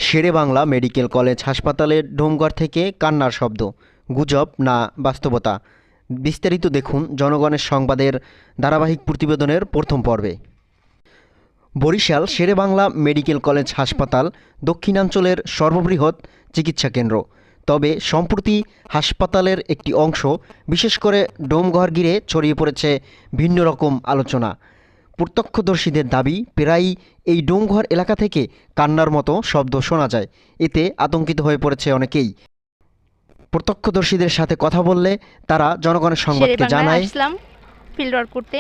Sherebangla medical college হাসপাতালের ডোমঘর থেকে কান্নার শব্দ, গুজব না বাস্তবতা? বিস্তারিত দেখুন জনগণের সংবাদের ধারাবাহিক প্রতিবেদনের প্রথম পর্বে। বরিশাল শেরেবাংলা মেডিকেল কলেজ হাসপাতাল দক্ষিণাঞ্চলের সর্ববৃহৎ চিকিৎসা কেন্দ্র। তবে সম্প্রতি হাসপাতালের একটি অংশ, বিশেষ করে ডোমঘর ঘিরে ছড়িয়ে পড়েছে ভিন্ন রকম আলোচনা। প্রত্যক্ষদর্শীদের দাবি, প্রায়ই এই ডোমঘর এলাকা থেকে কান্নার মতো শব্দ শোনা যায়। এতে আতঙ্কিত হয়ে পড়েছে অনেকেই। প্রত্যক্ষদর্শীদের সাথে কথা বললে তারা জনগণের সংবাদকে জানায়, ফিল্ড ওয়ার্ক করতে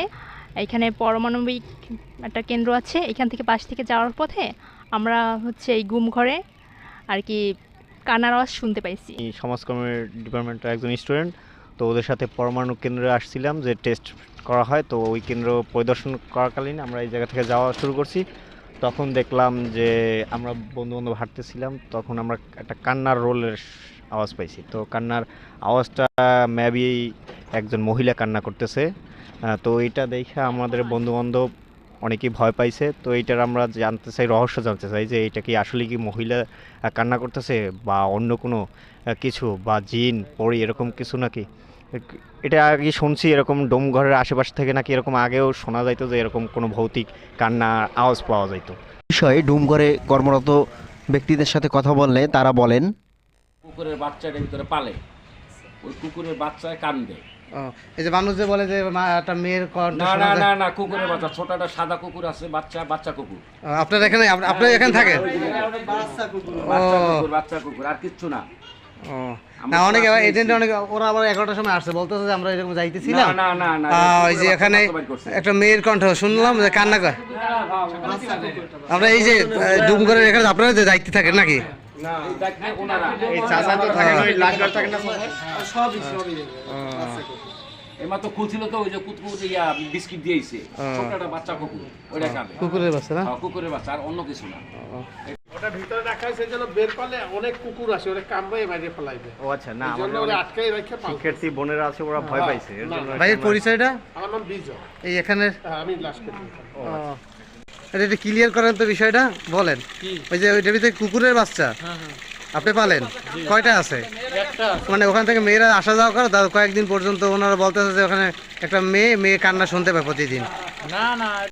এখানে পারমাণবিক একটা কেন্দ্র আছে, এখান থেকে পাশ থেকে যাওয়ার পথে আমরা এই গুম ঘরে আর কি কান্নার আওয়াজ শুনতে পাইছি। সমাজকর্মের ডিপার্টমেন্টের একজন স্টুডেন্ট, তো ওদের সাথে পরমাণু কেন্দ্রে আসছিলাম যে টেস্ট করা হয়, তো ওই কেন্দ্র পরিদর্শন করাকালীন আমরা এই জায়গা থেকে যাওয়া শুরু করছি। তখন দেখলাম যে আমরা বন্ধু বান্ধব হাঁটতেছিলাম, তখন আমরা একটা কান্নার রোলের আওয়াজ পাইছি। তো কান্নার আওয়াজটা মেবি একজন মহিলা কান্না করতেছে। তো এইটা দেখে আমাদের বন্ধু বান্ধব অনেকেই ভয় পাইছে। তো এইটার আমরা জানতে চাই, রহস্য জানতে চাই যে এটা কি আসলে কি মহিলা কান্না করতেছে বা অন্য কোনো কিছু, বা জিন পরি এরকম কিছু নাকি। এটা আগে শুনছি এরকম ডোমঘরের আশেপাশ থেকে নাকি এরকম আগেও শোনা যাইতো যে এরকম কোনো ভৌতিক কান্নার আওয়াজ পাওয়া যাইতো। বিষয়ে ডোমঘরে কর্মরত ব্যক্তিদের সাথে কথা বললে তারা বলেন, কুকুরের বাচ্চাটার ভিতরে পালে, ওই কুকুরের বাচ্চায় কান্দে। এই যে মানুষ যে বলে যে একটা মেয়ের কণ্ঠ, না না না না, কুকুরের বাচ্চা, ছোট একটা সাদা কুকুর আছে, বাচ্চা কুকুর। আপনার এখানে, আপনার এখানে থাকে বাচ্চা কুকুর, আর কিচ্ছু না। না, অনেকে এজেন্ট, অনেকে ওরা আবার 11টার সময় আসছে, বলতেছে যে আমরা এরকম যাইতেছিলাম, না না না, ওই যে এখানে একটা মেয়ের কণ্ঠ শুনলাম যে কান্না করে। আমরা এই যে ডুমঘরের এখানে আপনারা যে দায়িত্বে থাকেন নাকি? বিস্কিট দিয়েছে, ছোট একটা বাচ্চা কুকুর, ওইটা কাঁদে। কুকুরের বাচ্চা না? কুকুরের বাচ্চা, আর অন্য কিছু না। ওটা ভিতরে রাখা হয়েছে যেন বের করলে অনেক কুকুর আসে, ওরা কামড়ে বাইরে ফেলাইবে। ও আচ্ছা, না জন্য ওরা আটকাই রেখে শিক্ষার্থী বোনেরা আছে, ওরা ভয় পাইছে। এর জন্য ভাইয়ের পরিচয়টা? আমার নাম বিজয়। এই এখানে আমি লাশ কেটে এটা একটু ক্লিয়ার করেন তো বিষয়টা, বলেন। ওই যে ওইটার ভিতরে কুকুরের বাচ্চা আপনি পালেন, কয়টা আছে? মানে ওখান থেকে মেয়েরা আসা যাওয়া করে, কয়েকদিন পর্যন্ত ওনারা বলতেছে যে ওখানে একটা মেয়ে কান্না শুনতে পায় প্রতিদিন। না না